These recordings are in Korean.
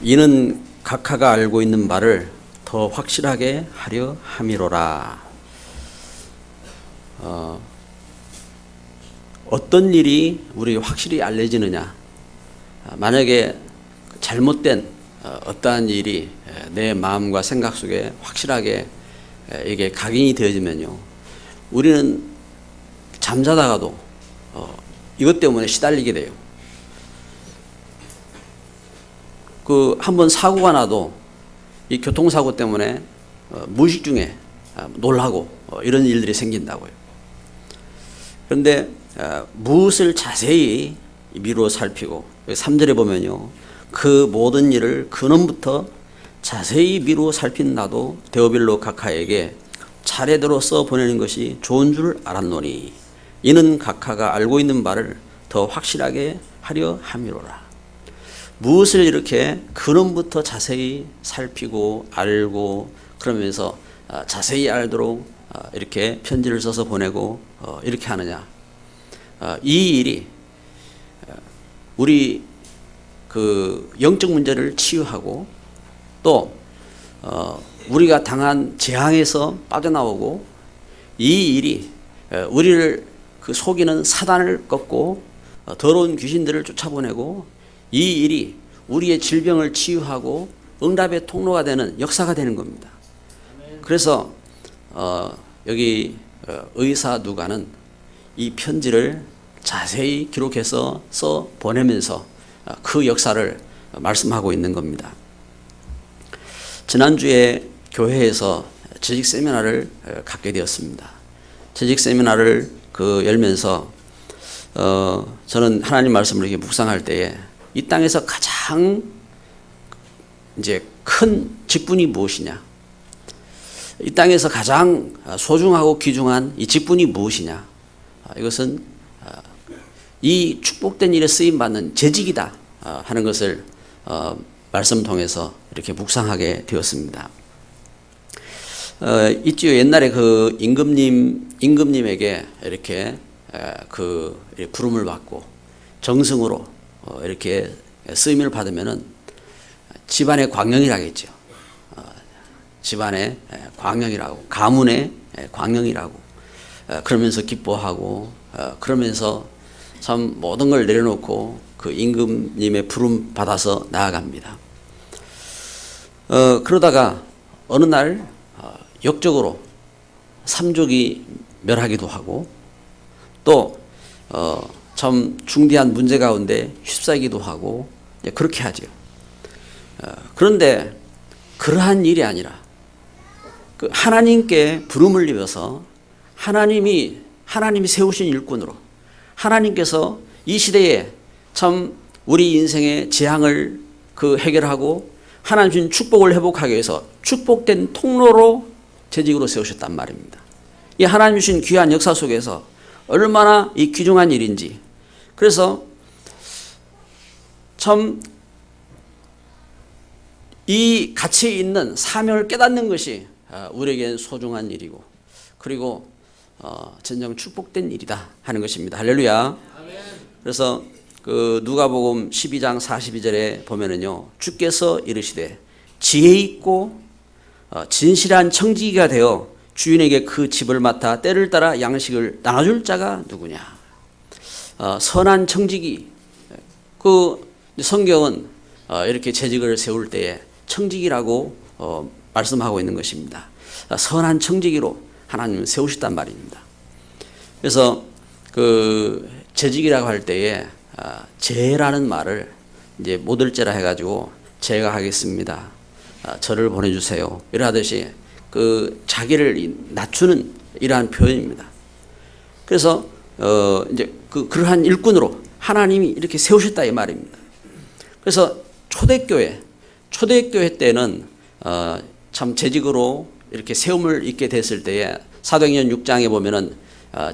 이는 각하가 알고 있는 바를 더 확실하게 하려 함이로라. 어떤 일이 우리에게 확실히 알려지느냐. 만약에 잘못된 어떠한 일이 내 마음과 생각 속에 확실하게 이게 각인이 되어지면요, 우리는 잠자다가도 이것 때문에 시달리게 돼요. 한번 사고가 나도 이 교통사고 때문에 무의식 중에 놀라고 이런 일들이 생긴다고요. 그런데 무엇을 자세히 미루어 살피고 3절에 보면요, 그 모든 일을 근원부터 자세히 미루어 살핀 나도 데오빌로 각하에게 차례대로 써 보내는 것이 좋은 줄 알았노니 이는 각하가 알고 있는 바를 더 확실하게 하려 함이로라. 무엇을 이렇게 근원부터 자세히 살피고 알고 그러면서 자세히 알도록 이렇게 편지를 써서 보내고 이렇게 하느냐. 이 일이 우리 그 영적 문제를 치유하고 또 우리가 당한 재앙에서 빠져나오고 이 일이 우리를 그 속이는 사단을 꺾고 더러운 귀신들을 쫓아보내고 이 일이 우리의 질병을 치유하고 응답의 통로가 되는 역사가 되는 겁니다. 그래서 여기 의사 누가는 이 편지를 자세히 기록해서 써 보내면서 그 역사를 말씀하고 있는 겁니다. 지난주에 교회에서 재직 세미나를 갖게 되었습니다. 재직 세미나를 열면서 저는 하나님 말씀을 이렇게 묵상할 때에 이 땅에서 가장 이제 큰 직분이 무엇이냐, 이 땅에서 가장 소중하고 귀중한 이 직분이 무엇이냐, 이것은 이 축복된 일에 쓰임 받는 재직이다 하는 것을 말씀 통해서 이렇게 묵상하게 되었습니다. 있지요. 옛날에 그 임금님에게 이렇게 부름을 받고 정승으로 이렇게 쓰임을 받으면은 집안의 광영이라겠죠. 집안의 광영이라고, 가문의 광영이라고 그러면서 기뻐하고 그러면서 참 모든 걸 내려놓고 그 임금님의 부름 받아서 나아갑니다. 그러다가 어느 날 역적으로 삼족이 멸하기도 하고 또 참 중대한 문제 가운데 휩싸이기도 하고 그렇게 하죠. 그런데 그러한 일이 아니라 그 하나님께 부름을 입어서 하나님이 세우신 일꾼으로 하나님께서 이 시대에 참 우리 인생의 재앙을 해결하고 하나님 주신 축복을 회복하기 위해서 축복된 통로로 재직으로 세우셨단 말입니다. 이 하나님 주신 귀한 역사 속에서 얼마나 이 귀중한 일인지, 그래서 참 이 가치 있는 사명을 깨닫는 것이 우리에겐 소중한 일이고 그리고 진정 축복된 일이다 하는 것입니다. 할렐루야. 그래서 누가복음 12장 42절에 보면은요, 주께서 이르시되 지혜 있고 진실한 청지기가 되어 주인에게 그 집을 맡아 때를 따라 양식을 나눠줄 자가 누구냐. 선한 청지기. 성경은 이렇게 재직을 세울 때에 청지기라고 말씀하고 있는 것입니다. 선한 청지기로 하나님은 세우셨단 말입니다. 그래서 재직이라고 할 때에 제라는 말을 이제 모들제라 해가지고 제가 하겠습니다. 저를 보내주세요. 이러하듯이 자기를 낮추는 이러한 표현입니다. 그래서 이제 그러한 일꾼으로 하나님이 이렇게 세우셨다 이 말입니다. 그래서 초대교회 때는 참 재직으로 이렇게 세움을 입게 됐을 때에 사도행전 6장에 보면은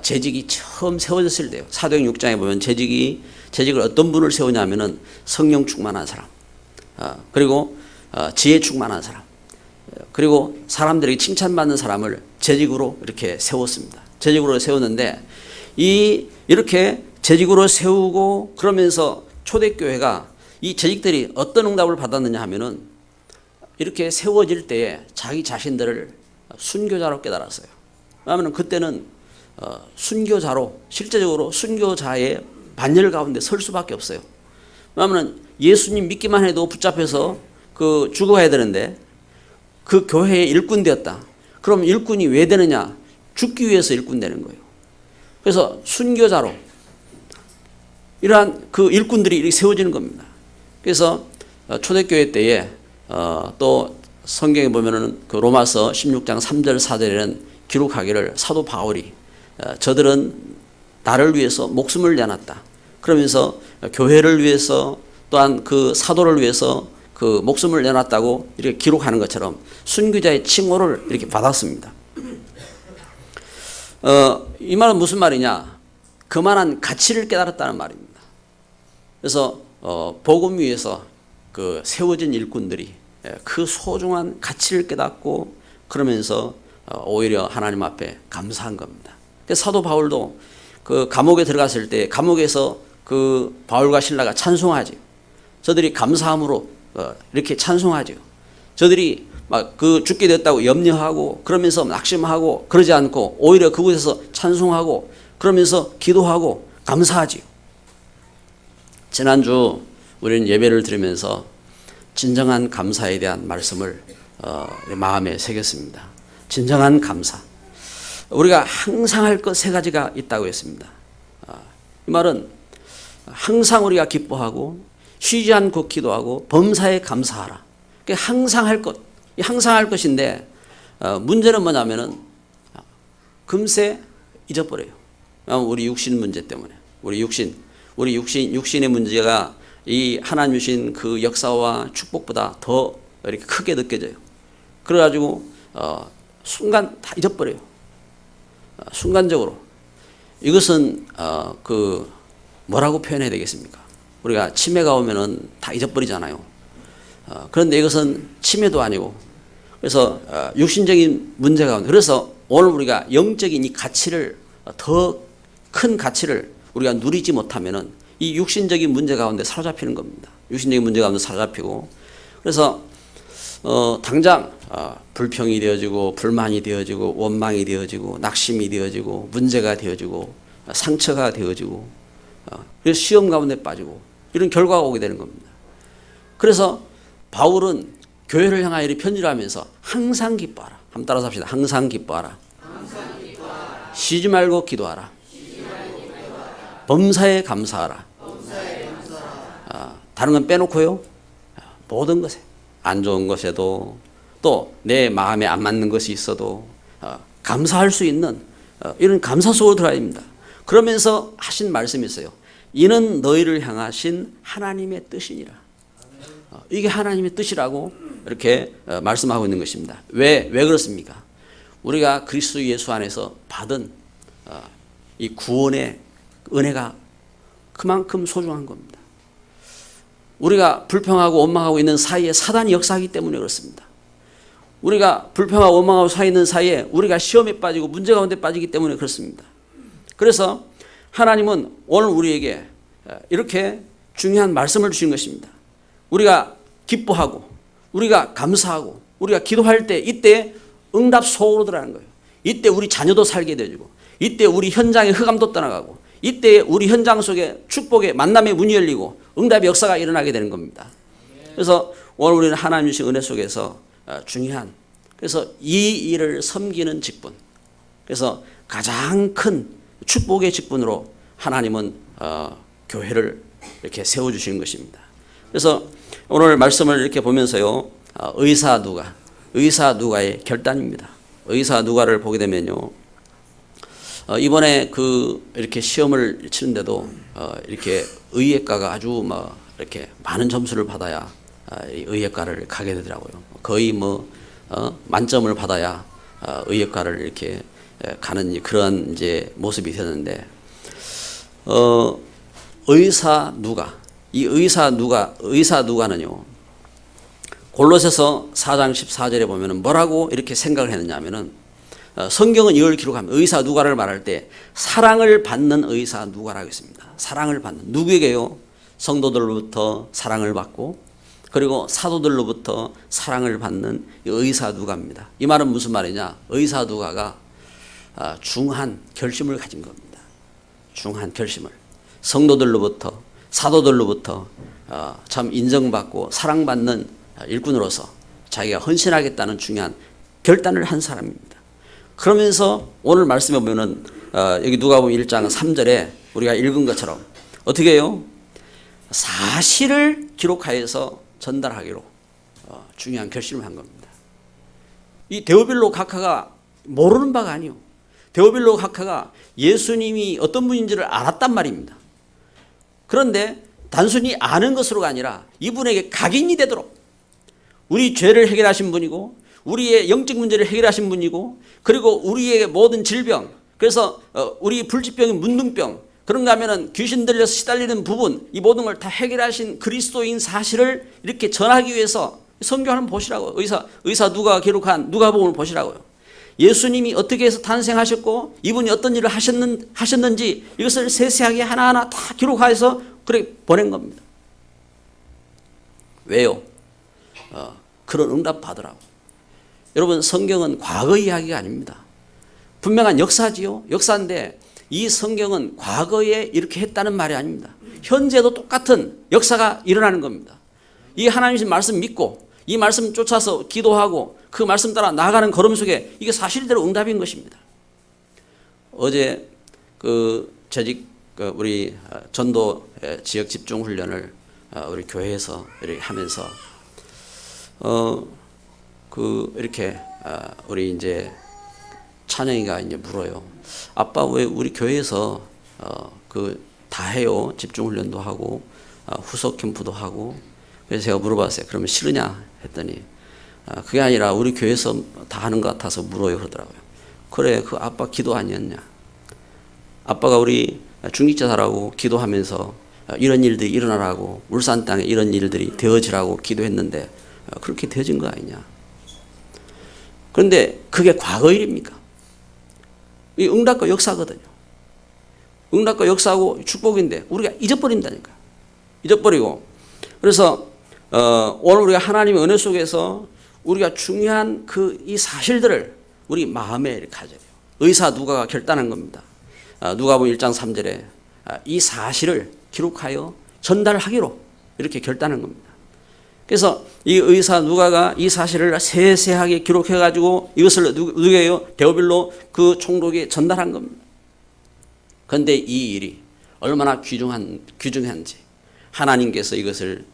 재직이 처음 세워졌을 때요. 사도행 6장에 보면 재직을 어떤 분을 세우냐면은 성령 충만한 사람, 그리고 지혜 충만한 사람, 그리고 사람들에게 칭찬받는 사람을 재직으로 이렇게 세웠습니다. 재직으로 세웠는데 이렇게 재직으로 세우고 그러면서 초대교회가 이 재직들이 어떤 응답을 받았느냐 하면은 이렇게 세워질 때에 자기 자신들을 순교자로 깨달았어요. 왜냐하면 그때는 순교자로, 실제적으로 순교자의 반열 가운데 설 수밖에 없어요. 왜냐하면 예수님 믿기만 해도 붙잡혀서 죽어가야 되는데 그 교회의 일꾼 되었다. 그럼 일꾼이 왜 되느냐? 죽기 위해서 일꾼 되는 거예요. 그래서 순교자로 이러한 그 일꾼들이 이렇게 세워지는 겁니다. 그래서 초대교회 때에 또 성경에 보면은 그 로마서 16장 3절 4절에는 기록하기를 사도 바울이 저들은 나를 위해서 목숨을 내놨다. 그러면서 교회를 위해서 또한 그 사도를 위해서 그 목숨을 내놨다고 이렇게 기록하는 것처럼 순교자의 칭호를 이렇게 받았습니다. 이 말은 무슨 말이냐? 그만한 가치를 깨달았다는 말입니다. 그래서 복음 위에서 그 세워진 일꾼들이 그 소중한 가치를 깨닫고 그러면서 오히려 하나님 앞에 감사한 겁니다. 그래서 사도 바울도 그 감옥에 들어갔을 때 감옥에서 그 바울과 실라가 찬송하죠. 저들이 감사함으로 이렇게 찬송하죠. 저들이 막 그 죽게 됐다고 염려하고 그러면서 낙심하고 그러지 않고 오히려 그곳에서 찬송하고 그러면서 기도하고 감사하지요. 지난주 우리는 예배를 드리면서 진정한 감사에 대한 말씀을 마음에 새겼습니다. 진정한 감사. 우리가 항상 할 것 세 가지가 있다고 했습니다. 이 말은 항상 우리가 기뻐하고 쉬지 않고 기도하고 범사에 감사하라. 항상 할 것, 항상 할 것인데 문제는 뭐냐면은 금세 잊어버려요. 우리 육신 문제 때문에 우리 육신의 문제가 이 하나님 주신 그 역사와 축복보다 더 이렇게 크게 느껴져요. 그래가지고 순간 다 잊어버려요. 순간적으로 이것은 그 뭐라고 표현해야 되겠습니까? 우리가 치매가 오면은 다 잊어버리잖아요. 그런데 이것은 치매도 아니고 그래서 육신적인 문제가 오는데 그래서 오늘 우리가 영적인 이 가치를 더 큰 가치를 우리가 누리지 못하면은 이 육신적인 문제 가운데 사로잡히는 겁니다. 육신적인 문제 가운데 사로잡히고 그래서 당장 불평이 되어지고 불만이 되어지고 원망이 되어지고 낙심이 되어지고 문제가 되어지고 상처가 되어지고 그래서 시험 가운데 빠지고 이런 결과가 오게 되는 겁니다. 그래서 바울은 교회를 향하여 이렇게 편지를 하면서 항상 기뻐하라. 한번 따라서 합시다. 항상 기뻐하라. 쉬지 말고 기도하라. 범사에 감사하라. 다른 건 빼놓고요. 모든 것에 안 좋은 것에도 또 내 마음에 안 맞는 것이 있어도 감사할 수 있는 이런 감사 속으로 들어야 됩니다. 그러면서 하신 말씀이 있어요. 이는 너희를 향하신 하나님의 뜻이니라. 이게 하나님의 뜻이라고 이렇게 말씀하고 있는 것입니다. 왜 그렇습니까? 우리가 그리스도 예수 안에서 받은 이 구원의 은혜가 그만큼 소중한 겁니다. 우리가 불평하고 원망하고 있는 사이에 사단이 역사하기 때문에 그렇습니다. 우리가 불평하고 원망하고 사 있는 사이에 우리가 시험에 빠지고 문제 가운데 빠지기 때문에 그렇습니다. 그래서 하나님은 오늘 우리에게 이렇게 중요한 말씀을 주신 것입니다. 우리가 기뻐하고 우리가 감사하고 우리가 기도할 때 이때 응답 속으로 들어가는 거예요. 이때 우리 자녀도 살게 되고 이때 우리 현장의 흑암도 떠나가고 이때 우리 현장 속에 축복의 만남의 문이 열리고 응답의 역사가 일어나게 되는 겁니다. 그래서 오늘 우리는 하나님 주신 은혜 속에서 중요한 그래서 이 일을 섬기는 직분 그래서 가장 큰 축복의 직분으로 하나님은 교회를 이렇게 세워주시는 것입니다. 그래서 오늘 말씀을 이렇게 보면서요 의사 누가의 결단입니다. 의사 누가를 보게 되면요 이번에 이렇게 시험을 치는데도 이렇게 의예과가 아주 이렇게 많은 점수를 받아야 의예과를 가게 되더라고요. 거의 만점을 받아야 의예과를 이렇게 가는 그런 이제 모습이 되는데 의사 누가는요 골로새서 4장 14절에 보면은 뭐라고 이렇게 생각을 했느냐면은 성경은 이걸 기록합니다. 의사 누가를 말할 때 사랑을 받는 의사 누가라고 했습니다. 사랑을 받는 누구에게요? 성도들로부터 사랑을 받고 그리고 사도들로부터 사랑을 받는 의사 누가입니다. 이 말은 무슨 말이냐? 의사 누가가 중한 결심을 가진 겁니다. 중한 결심을. 성도들로부터 사도들로부터 참 인정받고 사랑받는 일꾼으로서 자기가 헌신하겠다는 중요한 결단을 한 사람입니다. 그러면서 오늘 말씀에 보면은 여기 누가복음 1장 3절에 우리가 읽은 것처럼 어떻게 해요? 사실을 기록하여서 전달하기로 중요한 결심을 한 겁니다. 이 데오빌로 각하가 모르는 바가 아니요. 데오빌로 각하가 예수님이 어떤 분인지를 알았단 말입니다. 그런데 단순히 아는 것으로가 아니라 이분에게 각인이 되도록 우리 죄를 해결하신 분이고 우리의 영적 문제를 해결하신 분이고 그리고 우리의 모든 질병 그래서 우리 불치병인 문둥병 그런가 하면은 귀신 들려서 시달리는 부분 이 모든 걸 다 해결하신 그리스도인 사실을 이렇게 전하기 위해서 성경 한번 보시라고 의사 누가가 기록한 누가복음을 보시라고요. 예수님이 어떻게 해서 탄생하셨고 이분이 어떤 일을 하셨는지 이것을 세세하게 하나하나 다 기록해서 그렇게 보낸 겁니다. 왜요? 그런 응답 받으라고. 여러분 성경은 과거 이야기가 아닙니다. 분명한 역사지요. 역사인데 이 성경은 과거에 이렇게 했다는 말이 아닙니다. 현재도 똑같은 역사가 일어나는 겁니다. 이 하나님의 말씀 믿고 이 말씀 쫓아서 기도하고 그 말씀 따라 나아가는 걸음 속에 이게 사실대로 응답인 것입니다. 어제 우리 전도 지역 집중 훈련을 우리 교회에서 이렇게 하면서 이렇게 우리 이제 찬영이가 이제 물어요. 아빠 왜 우리 교회에서 다 해요. 집중 훈련도 하고 후속 캠프도 하고. 그래서 제가 물어봤어요. 그러면 싫으냐 했더니 그게 아니라 우리 교회에서 다 하는 것 같아서 물어요 그러더라고요. 그래 그 아빠 기도 아니었냐. 아빠가 우리 중직자사라고 기도하면서 이런 일들이 일어나라고 울산 땅에 이런 일들이 되어지라고 기도했는데 그렇게 되어진 거 아니냐. 그런데 그게 과거 일입니까? 이 응답과 역사거든요. 응답과 역사하고 축복인데 우리가 잊어버린다니까요. 잊어버리고 그래서 오늘 우리가 하나님의 은혜 속에서 우리가 중요한 이 사실들을 우리 마음에 이렇게 가져야 돼요. 의사 누가가 결단한 겁니다. 누가복음 1장 3절에 이 사실을 기록하여 전달하기로 이렇게 결단한 겁니다. 그래서 이 의사 누가가 이 사실을 세세하게 기록해가지고 이것을 누구예요? 데오빌로 그 총독에 전달한 겁니다. 그런데 이 일이 얼마나 귀중한지 하나님께서 이것을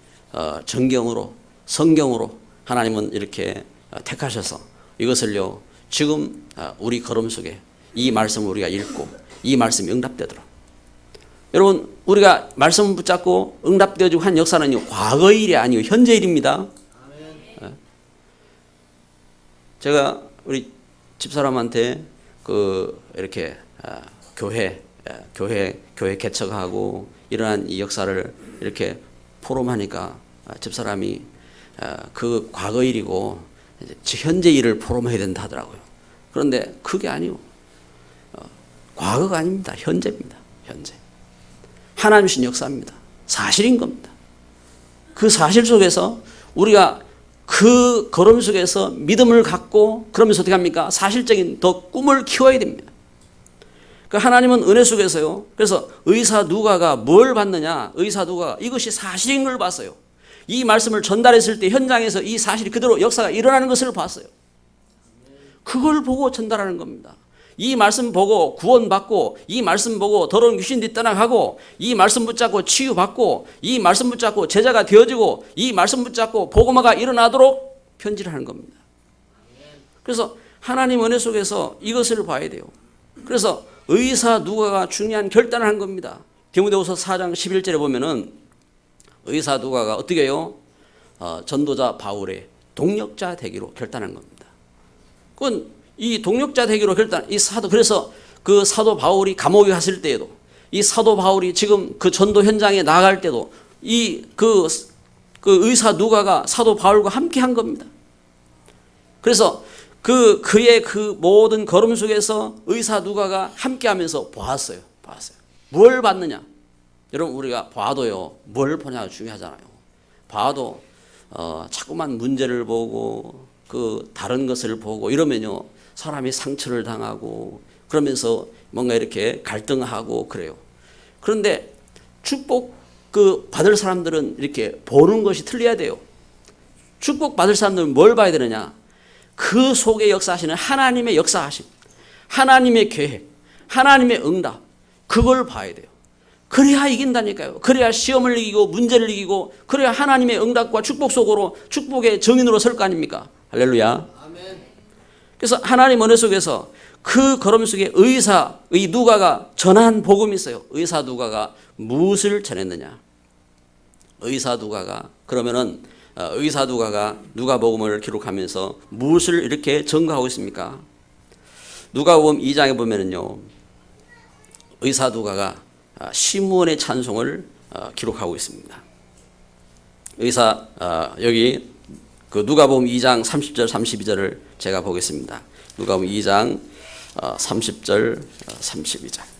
정경으로 성경으로 하나님은 이렇게 택하셔서 이것을요 지금 우리 걸음 속에 이 말씀을 우리가 읽고 이 말씀이 응답되도록 여러분 우리가 말씀을 붙잡고 응답되어지고 한 역사는 과거의 일이 아니고 현재 일입니다. 제가 우리 집사람한테 이렇게 교회 개척하고 이러한 이 역사를 이렇게 포럼하니까 집사람이 그 과거 일이고 현재 일을 포럼해야 된다 하더라고요. 그런데 그게 아니고 과거가 아닙니다. 현재입니다. 현재. 하나님 주신 역사입니다. 사실인 겁니다. 그 사실 속에서 우리가 그 걸음 속에서 믿음을 갖고 그러면서 어떻게 합니까? 사실적인 더 꿈을 키워야 됩니다. 그 하나님은 은혜 속에서요. 그래서 의사 누가가 뭘 봤느냐? 의사 누가가 이것이 사실인 걸 봤어요. 이 말씀을 전달했을 때 현장에서 이 사실이 그대로 역사가 일어나는 것을 봤어요. 그걸 보고 전달하는 겁니다. 이 말씀 보고 구원받고 이 말씀 보고 더러운 귀신들이 떠나가고 이 말씀 붙잡고 치유받고 이 말씀 붙잡고 제자가 되어지고 이 말씀 붙잡고 복음화가 일어나도록 편지를 하는 겁니다. 그래서 하나님 은혜 속에서 이것을 봐야 돼요. 그래서 의사 누가가 중요한 결단을 한 겁니다. 디모데후서 4장 11절에 보면은 의사 누가가 어떻게 해요? 전도자 바울의 동력자 되기로 결단한 겁니다. 그건 이 동력자 되기로 결단, 그래서 그 사도 바울이 감옥에 갔을 때에도 이 사도 바울이 지금 그 전도 현장에 나갈 때도 그 의사 누가가 사도 바울과 함께 한 겁니다. 그래서 그의 그 모든 걸음 속에서 의사 누가가 함께 하면서 보았어요. 뭘 봤느냐? 여러분 우리가 봐도요, 뭘 보냐가 중요하잖아요. 봐도 자꾸만 문제를 보고 그 다른 것을 보고 이러면요, 사람이 상처를 당하고 그러면서 뭔가 이렇게 갈등하고 그래요. 그런데 축복 그 받을 사람들은 이렇게 보는 것이 틀려야 돼요. 축복 받을 사람들은 뭘 봐야 되느냐? 그 속에 역사하시는 하나님의 역사하심, 하나님의 계획, 하나님의 응답, 그걸 봐야 돼요. 그래야 이긴다니까요. 그래야 시험을 이기고 문제를 이기고, 그래야 하나님의 응답과 축복 속으로 축복의 정인으로 설 거 아닙니까? 할렐루야. 아멘. 그래서 하나님 은혜 속에서 그 걸음 속에 의사의 누가가 전한 복음이 있어요. 의사 누가가 무엇을 전했느냐? 의사 누가가 그러면은 의사 누가가 누가복음을 기록하면서 무엇을 이렇게 증거하고 있습니까? 누가복음 2장에 보면은요, 의사 누가가 시므온의 찬송을 기록하고 있습니다. 의사 여기 그 누가복음 2장 30절 32절을 제가 보겠습니다. 누가복음 2장 30절 32절.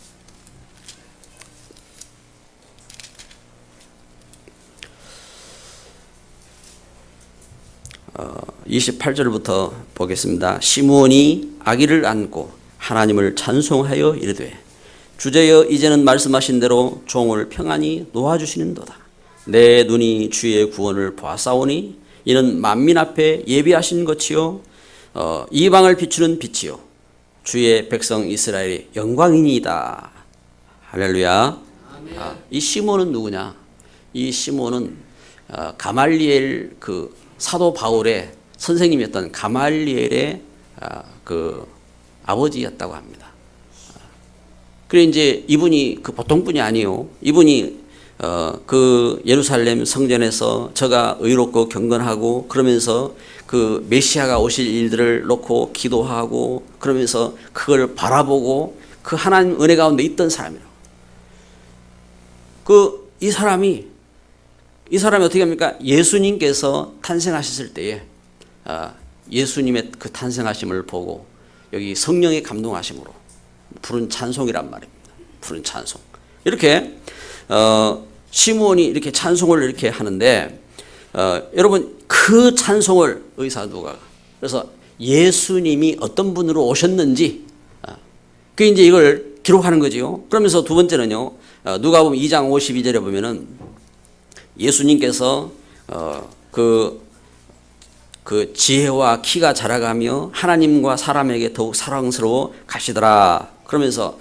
28절부터 보겠습니다. 시므온이 아기를 안고 하나님을 찬송하여 이르되, 주제여 이제는 말씀하신 대로 종을 평안히 놓아주시는도다. 내 눈이 주의 구원을 보았사오니 이는 만민 앞에 예비하신 것이요 이방을 비추는 빛이요 주의 백성 이스라엘의 영광이니이다. 할렐루야. 이 시므온은 누구냐? 이 시므온은 가말리엘 그 사도 바울의 선생님이었던 가말리엘의 그 아버지였다고 합니다. 그래 이제 이분이 그 보통 분이 아니에요. 이분이 그 예루살렘 성전에서 저가 의롭고 경건하고 그러면서 그 메시아가 오실 일들을 놓고 기도하고 그러면서 그걸 바라보고 그 하나님 은혜 가운데 있던 사람이라고. 이 사람이 어떻게 합니까? 예수님께서 탄생하셨을 때에 예수님의 그 탄생하심을 보고 여기 성령의 감동하심으로 부른 찬송이란 말입니다. 부른 찬송. 이렇게 시므온이 이렇게 찬송을 이렇게 하는데 여러분 그 찬송을 의사 누가가, 그래서 예수님이 어떤 분으로 오셨는지 그 이제 이걸 기록하는 거지요. 그러면서 두 번째는요, 누가복음 2장 52절에 보면은 예수님께서 그 지혜와 키가 자라가며 하나님과 사람에게 더욱 사랑스러워 가시더라. 그러면서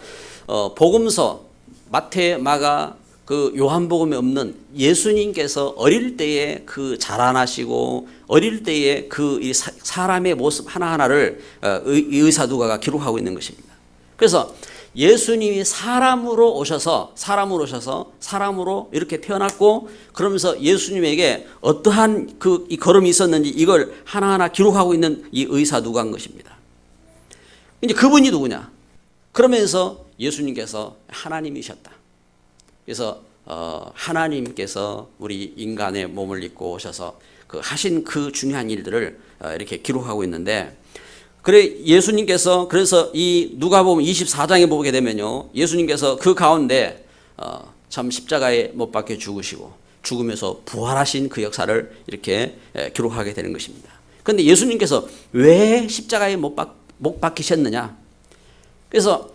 복음서 마태, 마가, 그 요한복음에 없는 예수님께서 어릴 때에 그 자라나시고 어릴 때에 그 사람의 모습 하나하나를 의사 누가가 기록하고 있는 것입니다. 그래서 예수님이 사람으로 오셔서 사람으로 이렇게 태어났고, 그러면서 예수님에게 어떠한 이 걸음이 있었는지 이걸 하나하나 기록하고 있는 이 의사 누가인 것입니다. 이제 그분이 누구냐? 그러면서 예수님께서 하나님이셨다. 그래서 하나님께서 우리 인간의 몸을 입고 오셔서 하신 그 중요한 일들을 이렇게 기록하고 있는데, 그래 예수님께서 그래서 이 누가복음 24장에 보게 되면요, 예수님께서 그 가운데 참 십자가에 못 박혀 죽으시고 죽으면서 부활하신 그 역사를 이렇게 기록하게 되는 것입니다. 그런데 예수님께서 왜 십자가에 못 박히셨느냐? 그래서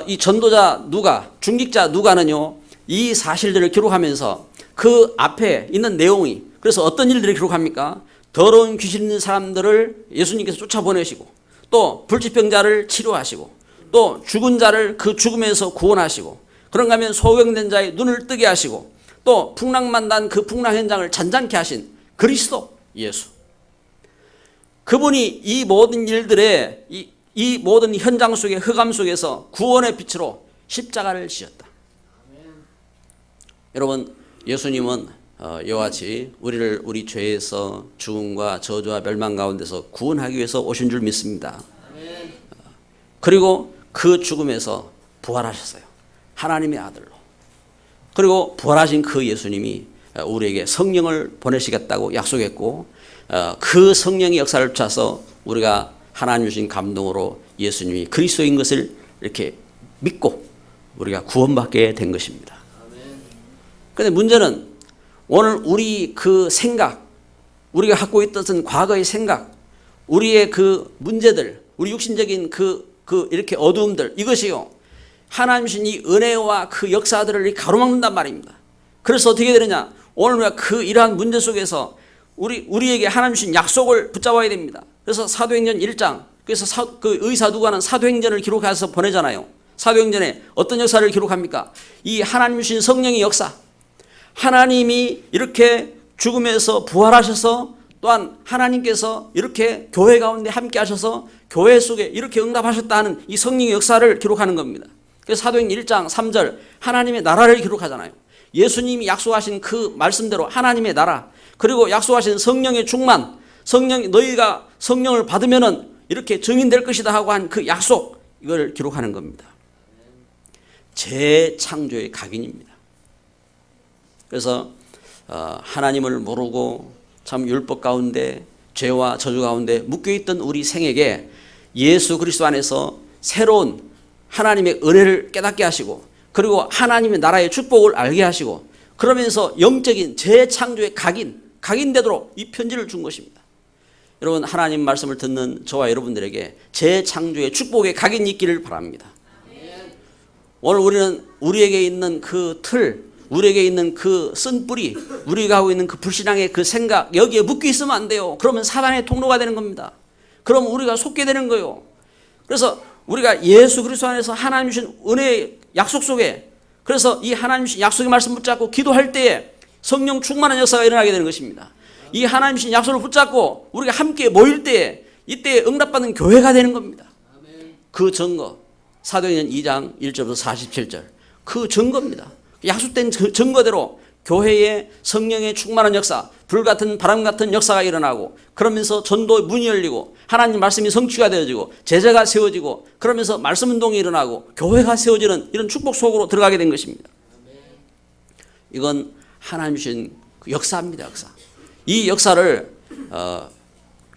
이 전도자 누가, 중직자 누가는요, 이 사실들을 기록하면서 그 앞에 있는 내용이, 그래서 어떤 일들을 기록합니까? 더러운 귀신 있는 사람들을 예수님께서 쫓아보내시고, 또 불치병자를 치료하시고, 또 죽은 자를 그 죽음에서 구원하시고, 그런가 하면 소경된 자의 눈을 뜨게 하시고, 또 풍랑만 난 그 풍랑 현장을 잔잔케 하신 그리스도 예수. 그분이 이 모든 일들의 이 모든 현장 속의 흑암 속에서 구원의 빛으로 십자가를 지었다. 여러분, 예수님은 이와 같이 우리를 우리 죄에서 죽음과 저주와 멸망 가운데서 구원하기 위해서 오신 줄 믿습니다. 그리고 그 죽음에서 부활하셨어요. 하나님의 아들로. 그리고 부활하신 그 예수님이 우리에게 성령을 보내시겠다고 약속했고, 그 성령의 역사를 쫓아서 우리가 하나님 주신 감동으로 예수님이 그리스도인 것을 이렇게 믿고 우리가 구원받게 된 것입니다. 그런데 문제는 오늘 우리 그 생각, 우리가 갖고 있던 과거의 생각, 우리의 그 문제들, 우리 육신적인 이렇게 어두움들, 이것이요, 하나님 주신 이 은혜와 그 역사들을 가로막는단 말입니다. 그래서 어떻게 되느냐? 오늘 우리가 그 이러한 문제 속에서 우리에게 하나님 주신 약속을 붙잡아야 됩니다. 그래서 사도행전 1장, 그래서 그 의사 누가는 사도행전을 기록해서 보내잖아요. 사도행전에 어떤 역사를 기록합니까? 이 하나님 주신 성령의 역사, 하나님이 이렇게 죽음에서 부활하셔서 또한 하나님께서 이렇게 교회 가운데 함께 하셔서 교회 속에 이렇게 응답하셨다는 이 성령의 역사를 기록하는 겁니다. 그래서 사도행전 1장 3절 하나님의 나라를 기록하잖아요. 예수님이 약속하신 그 말씀대로 하나님의 나라, 그리고 약속하신 성령의 충만, 너희가 성령을 받으면은 이렇게 증인될 것이다 하고 한 그 약속, 이걸 기록하는 겁니다. 재창조의 각인입니다. 그래서 하나님을 모르고 참 율법 가운데 죄와 저주 가운데 묶여있던 우리 생에게 예수 그리스도 안에서 새로운 하나님의 은혜를 깨닫게 하시고, 그리고 하나님의 나라의 축복을 알게 하시고, 그러면서 영적인 재창조의 각인되도록 이 편지를 준 것입니다. 여러분, 하나님 말씀을 듣는 저와 여러분들에게 재창조의 축복의 각인이 있기를 바랍니다. 오늘 우리는 우리에게 있는 그 틀, 우리에게 있는 그 쓴 뿌리, 우리가 하고 있는 그 불신앙의 그 생각, 여기에 묶여 있으면 안 돼요. 그러면 사단의 통로가 되는 겁니다. 그럼 우리가 속게 되는 거예요. 그래서 우리가 예수 그리스도 안에서 하나님 주신 은혜의 약속 속에, 그래서 이 하나님 주신 약속의 말씀 붙잡고 기도할 때에 성령 충만한 역사가 일어나게 되는 것입니다. 이 하나님 주신 약속을 붙잡고 우리가 함께 모일 때에 이때 응답받는 교회가 되는 겁니다. 그 증거, 사도행전 2장 1절부터 47절, 그 증거입니다. 약속된 증거대로 교회의 성령의 충만한 역사, 불같은 바람 같은 역사가 일어나고, 그러면서 전도의 문이 열리고 하나님 말씀이 성취가 되어지고 제자가 세워지고, 그러면서 말씀 운동이 일어나고 교회가 세워지는 이런 축복 속으로 들어가게 된 것입니다. 이건 하나님 주신 역사입니다. 역사. 이 역사를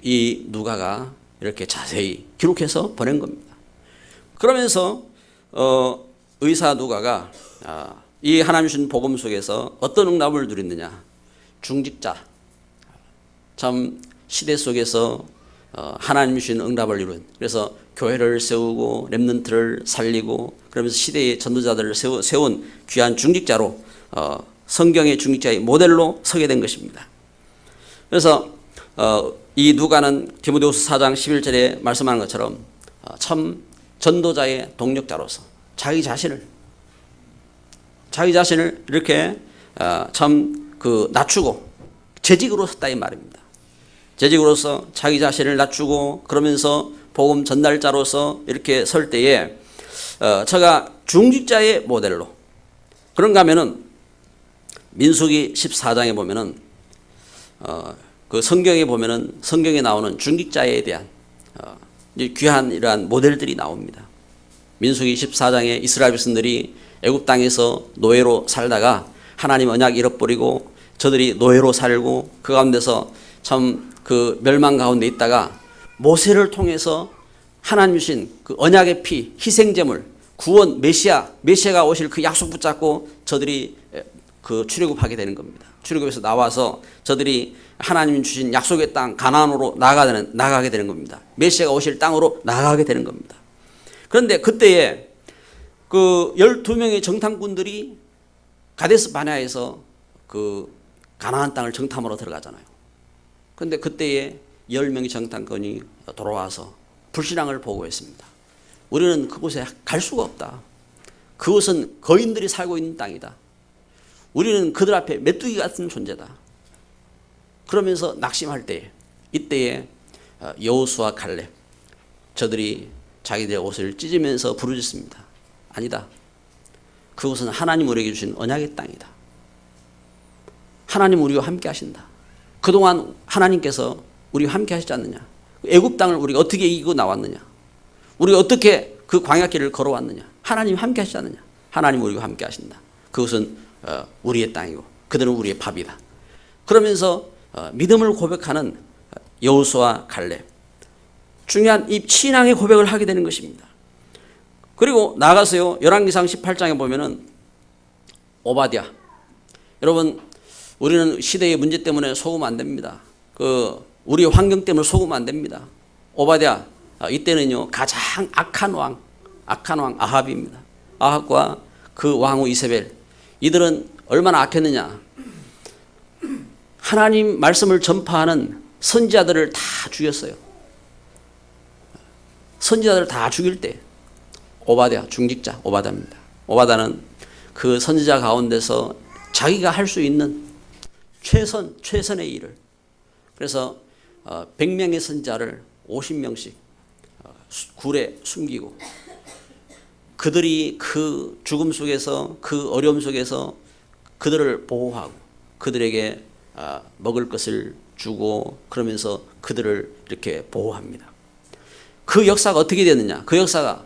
이 누가가 이렇게 자세히 기록해서 보낸 겁니다. 그러면서 의사 누가가 이 하나님 주신 복음 속에서 어떤 응답을 누렸느냐? 중직자, 참 시대 속에서 하나님 주신 응답을 이룬, 그래서 교회를 세우고 렘넌트를 살리고 그러면서 시대의 전도자들을 세운 귀한 중직자로, 성경의 중직자의 모델로 서게 된 것입니다. 그래서 이 누가는 디모데후서 4장 11절에 말씀하는 것처럼 참 전도자의 동력자로서 자기 자신을 이렇게 참 낮추고 재직으로 섰다 이 말입니다. 재직으로서 자기 자신을 낮추고 그러면서 복음 전달자로서 이렇게 설 때에 제가 중직자의 모델로, 그런가 하면은 민수기 14장에 보면은 그 성경에 보면은 성경에 나오는 중직자에 대한 귀한 이러한 모델들이 나옵니다. 민수기 14장에 이스라엘 백성들이 애굽 땅에서 노예로 살다가 하나님 언약 잃어버리고 저들이 노예로 살고 그 가운데서 참 그 멸망 가운데 있다가 모세를 통해서 하나님 주신 그 언약의 피, 희생제물, 구원, 메시아가 오실 그 약속 붙잡고 저들이 그 출애굽하게 되는 겁니다. 출애굽에서 나와서 저들이 하나님 주신 약속의 땅 가나안으로 나가게 되는 겁니다. 메시아가 오실 땅으로 나가게 되는 겁니다. 그런데 그때에 그 12명의 정탐꾼들이 가데스 바네아에서 그 가나안 땅을 정탐하러 들어가잖아요. 그런데 그때에 10명의 정탐꾼이 돌아와서 불신앙을 보고했습니다. 우리는 그곳에 갈 수가 없다. 그곳은 거인들이 살고 있는 땅이다. 우리는 그들 앞에 메뚜기 같은 존재다. 그러면서 낙심할 때, 이때에 여호수아 갈렙, 저들이 자기들의 옷을 찢으면서 부르짖습니다. 아니다. 그것은 하나님 우리에게 주신 언약의 땅이다. 하나님 우리와 함께 하신다. 그동안 하나님께서 우리와 함께 하시지 않느냐. 애굽 땅을 우리가 어떻게 이기고 나왔느냐. 우리가 어떻게 그 광야길을 걸어왔느냐. 하나님 함께 하시지 않느냐. 하나님 우리와 함께 하신다. 그것은 우리의 땅이고 그들은 우리의 밥이다. 그러면서 믿음을 고백하는 여호수아 갈렙, 중요한 이 신앙의 고백을 하게 되는 것입니다. 그리고 나가서요, 열왕기상 18장에 보면은 오바댜, 여러분, 우리는 시대의 문제 때문에 속으면 안 됩니다. 우리 환경 때문에 속으면 안 됩니다. 오바댜, 이때는요 가장 악한 왕 아합입니다. 아합과 그 왕후 이세벨, 이들은 얼마나 악했느냐. 하나님 말씀을 전파하는 선지자들을 다 죽였어요. 선지자들을 다 죽일 때 오바댜, 중직자 오바댜입니다. 오바댜는 그 선지자 가운데서 자기가 할 수 있는 최선의 일을, 그래서 100명의 선지자를 50명씩 굴에 숨기고, 그들이 그 죽음 속에서, 그 어려움 속에서 그들을 보호하고 그들에게 먹을 것을 주고, 그러면서 그들을 이렇게 보호합니다. 그 역사가 어떻게 됐느냐. 그 역사가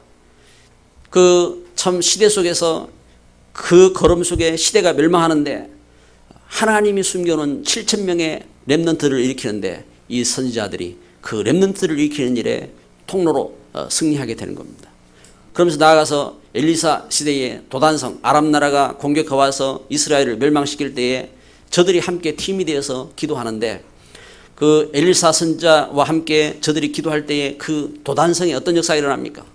참 시대 속에서, 그 걸음 속에 시대가 멸망하는데 하나님이 숨겨놓은 7,000명의 렘넌트를 일으키는데, 이 선지자들이 그 렘넌트를 일으키는 일에 통로로 승리하게 되는 겁니다. 그러면서 나아가서 엘리사 시대의 도단성 아람 나라가 공격해 와서 이스라엘을 멸망시킬 때에 저들이 함께 팀이 되어서 기도하는데, 그 엘리사 선지자와 함께 저들이 기도할 때에 그 도단성에 어떤 역사가 일어납니까?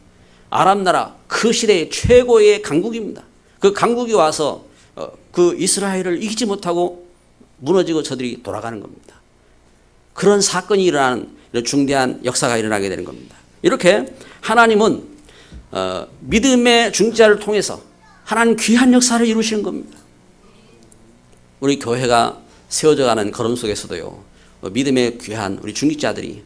아람 나라 그 시대의 최고의 강국입니다. 그 강국이 와서 그 이스라엘을 이기지 못하고 무너지고 저들이 돌아가는 겁니다. 그런 사건이 일어나는 중대한 역사가 일어나게 되는 겁니다. 이렇게 하나님은 믿음의 중재자를 통해서 하나님 귀한 역사를 이루시는 겁니다. 우리 교회가 세워져가는 걸음 속에서도요, 믿음의 귀한 우리 중직자들이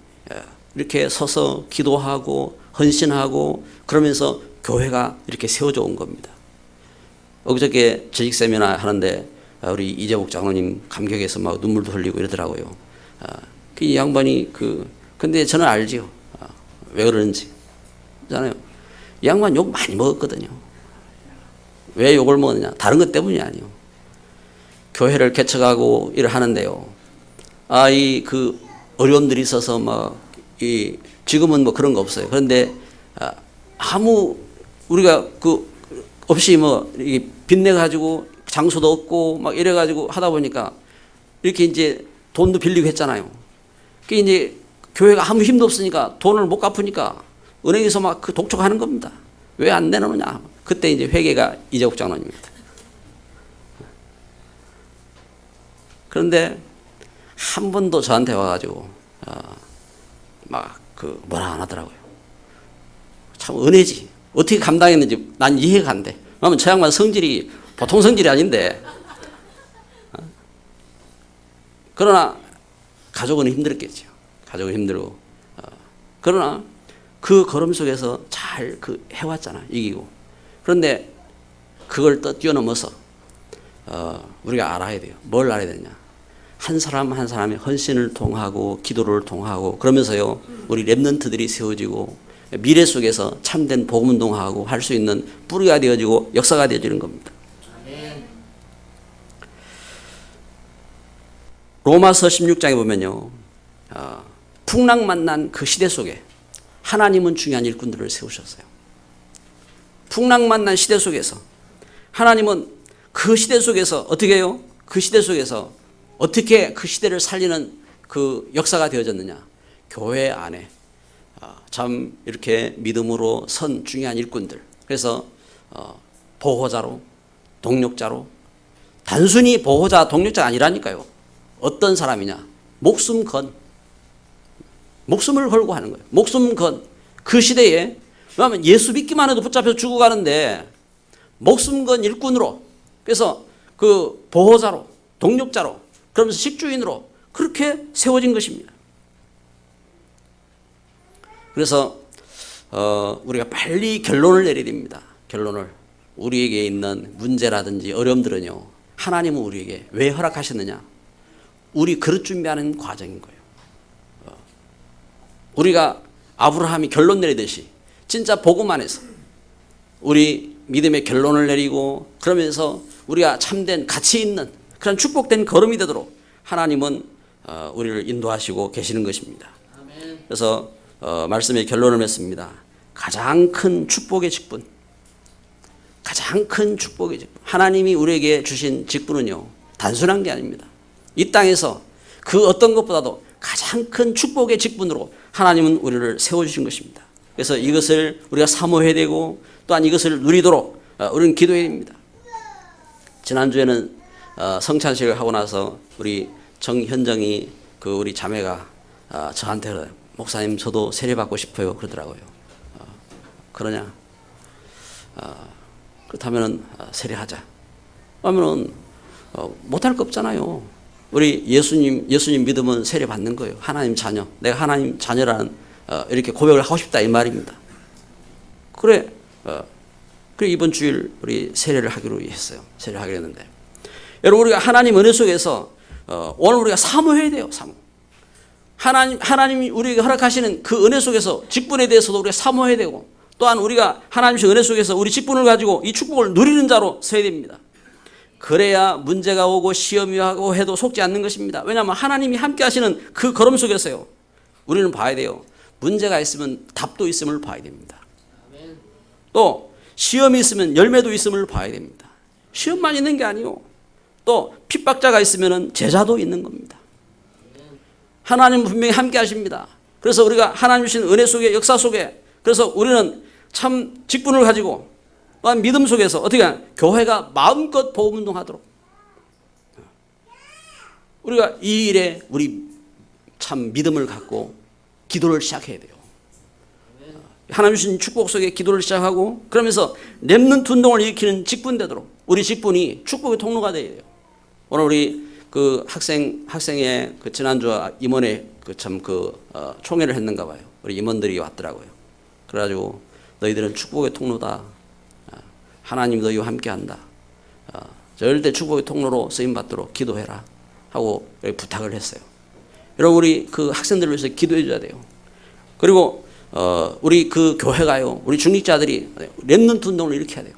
이렇게 서서 기도하고 헌신하고 그러면서 교회가 이렇게 세워져 온 겁니다. 엊그저께 재직 세미나 하는데 우리 이재복 장로님 감격해서 막 눈물도 흘리고 이러더라고요. 이 양반이 근데 저는 알지요. 왜 그러는지. 잖아요. 이 양반 욕 많이 먹었거든요. 왜 욕을 먹었느냐? 다른 것 때문이 아니에요. 교회를 개척하고 일을 하는데요. 어려움들이 있어서 지금은 뭐 그런 거 없어요. 그런데 우리가 없이 빚내가지고 장소도 없고 막 이래가지고 하다 보니까 이렇게 이제 돈도 빌리고 했잖아요. 그 이제 교회가 아무 힘도 없으니까 돈을 못 갚으니까 은행에서 막 독촉하는 겁니다. 왜 안 내놓느냐. 그때 이제 회계가 이재국 장로님입니다. 그런데 한 번도 저한테 와가지고 뭐라 안 하더라고요. 참 은혜지. 어떻게 감당했는지 난 이해가 안 돼. 왜냐하면 저 양반 성질이 보통 성질이 아닌데. 그러나 가족은 힘들었겠죠. 가족은 힘들고. 그러나 그 걸음 속에서 잘 해왔잖아. 이기고. 그런데 그걸 또 뛰어넘어서 우리가 알아야 돼요. 뭘 알아야 되냐. 한 사람 한 사람의 헌신을 통하고 기도를 통하고 그러면서요, 우리 렘넌트들이 세워지고 미래 속에서 참된 복음운동하고 할 수 있는 뿌리가 되어지고 역사가 되어지는 겁니다. 로마서 16장에 보면요, 풍랑 만난 그 시대 속에 하나님은 중요한 일꾼들을 세우셨어요. 풍랑 만난 시대 속에서 하나님은 그 시대 속에서 어떻게 해요? 그 시대 속에서 어떻게 그 시대를 살리는 그 역사가 되어졌느냐. 교회 안에 참 이렇게 믿음으로 선 중요한 일꾼들, 그래서 보호자로, 동력자로, 단순히 보호자, 동력자가 아니라니까요. 어떤 사람이냐. 목숨을 걸고 하는 거예요. 목숨 건. 그 시대에, 왜냐하면 예수 믿기만 해도 붙잡혀서 죽어가는데 목숨 건 일꾼으로, 그래서 그 보호자로, 동력자로, 그러면서 식주인으로 그렇게 세워진 것입니다. 그래서 우리가 빨리 결론을 내려야 됩니다. 결론을. 우리에게 있는 문제라든지 어려움들은요, 하나님은 우리에게 왜 허락하셨느냐. 우리 그릇 준비하는 과정인 거예요. 우리가 아브라함이 결론 내리듯이 진짜 복음 안에서 우리 믿음의 결론을 내리고, 그러면서 우리가 참된 가치 있는 그런 축복된 걸음이 되도록 하나님은 우리를 인도하시고 계시는 것입니다. 그래서 말씀의 결론을 맺습니다. 가장 큰 축복의 직분, 가장 큰 축복의 직분, 하나님이 우리에게 주신 직분은요, 단순한 게 아닙니다. 이 땅에서 그 어떤 것보다도 가장 큰 축복의 직분으로 하나님은 우리를 세워주신 것입니다. 그래서 이것을 우리가 사모해야 되고 또한 이것을 누리도록 우리는 기도해야 됩니다. 지난주에는 성찬식을 하고 나서 우리 정현정이 그 우리 자매가 저한테 그래요. 목사님 저도 세례받고 싶어요 그러더라고요. 그러냐? 그렇다면 세례하자. 하면은 못할 거 없잖아요. 우리 예수님 믿으면 세례 받는 거예요. 하나님 자녀. 내가 하나님 자녀라는 이렇게 고백을 하고 싶다 이 말입니다. 그래 이번 주일 우리 세례를 하기로 했어요. 세례를 하기로 했는데 여러분 우리가 하나님 은혜 속에서 오늘 우리가 사모해야 돼요. 사모. 하나님이 우리에게 허락하시는 그 은혜 속에서 직분에 대해서도 우리가 사모해야 되고 또한 우리가 하나님의 은혜 속에서 우리 직분을 가지고 이 축복을 누리는 자로 서야 됩니다. 그래야 문제가 오고 시험이 오고 해도 속지 않는 것입니다. 왜냐하면 하나님이 함께 하시는 그 걸음 속에서요. 우리는 봐야 돼요. 문제가 있으면 답도 있음을 봐야 됩니다. 또 시험이 있으면 열매도 있음을 봐야 됩니다. 시험만 있는 게 아니요. 또 핍박자가 있으면 제자도 있는 겁니다. 하나님은 분명히 함께 하십니다. 그래서 우리가 하나님 주신 은혜 속에 역사 속에 그래서 우리는 참 직분을 가지고 또한 믿음 속에서 어떻게 하냐? 교회가 마음껏 복음운동하도록 우리가 이 일에 우리 참 믿음을 갖고 기도를 시작해야 돼요. 하나님 주신 축복 속에 기도를 시작하고 그러면서 렘넌트 운동을 일으키는 직분되도록 우리 직분이 축복의 통로가 되어야 돼요. 오늘 우리 그 학생의 그 지난주 임원회 총회를 했는가 봐요. 우리 임원들이 왔더라고요. 그래가지고 너희들은 축복의 통로다. 하나님 너희와 함께한다. 절대 축복의 통로로 쓰임 받도록 기도해라 하고 부탁을 했어요. 여러분 우리 그 학생들을 위해서 기도해 줘야 돼요. 그리고 우리 그 교회가요. 우리 중직자들이 렘넌트 운동을 일으켜야 돼요.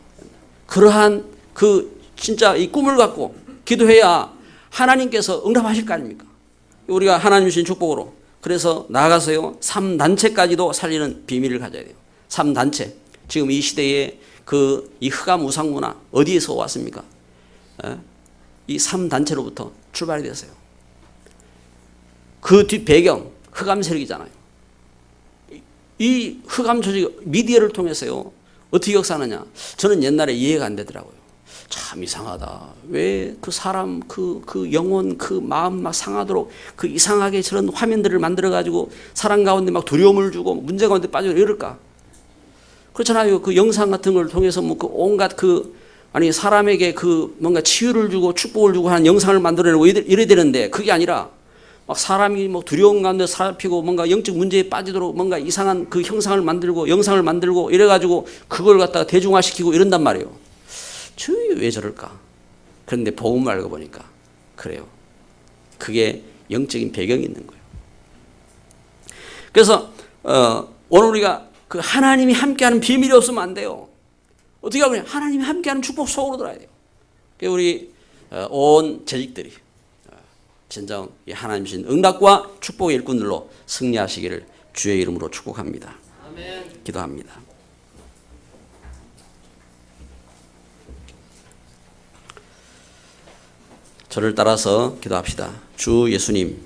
그러한 그 진짜 이 꿈을 갖고 기도해야 하나님께서 응답하실 거 아닙니까? 우리가 하나님 주신 축복으로 그래서 나아가서요 3단체까지도 살리는 비밀을 가져야 돼요. 3단체 지금 이 시대에 이 흑암 우상 문화 어디에서 왔습니까? 이 3단체로부터 출발이 됐어요. 그 뒷 배경 흑암 세력이잖아요. 이 흑암 조직 미디어를 통해서요 어떻게 역사하느냐? 저는 옛날에 이해가 안 되더라고요. 참 이상하다. 왜 그 사람 그 영혼 그 마음 막 상하도록 그 이상하게 저런 화면들을 만들어 가지고 사람 가운데 막 두려움을 주고 문제 가운데 빠지고 이럴까? 그렇잖아요. 그 영상 같은 걸 통해서 뭐 그 온갖 아니 사람에게 그 뭔가 치유를 주고 축복을 주고 하는 영상을 만들어내고 이래야 되는데 그게 아니라 막 사람이 뭐 두려움 가운데 살피고 뭔가 영적 문제에 빠지도록 뭔가 이상한 그 형상을 만들고 영상을 만들고 이래가지고 그걸 갖다가 대중화시키고 이런단 말이에요. 왜 저럴까? 그런데 복음을 알고 보니까 그래요. 그게 영적인 배경이 있는 거예요. 그래서 오늘 우리가 그 하나님이 함께하는 비밀이 없으면 안 돼요. 어떻게 하면 하나님이 함께하는 축복 속으로 들어야 돼요. 우리 온 재직들이 진정 하나님 주신 응답과 축복의 일꾼들로 승리하시기를 주의 이름으로 축복합니다. 아멘. 기도합니다. 저를 따라서 기도합시다. 주 예수님,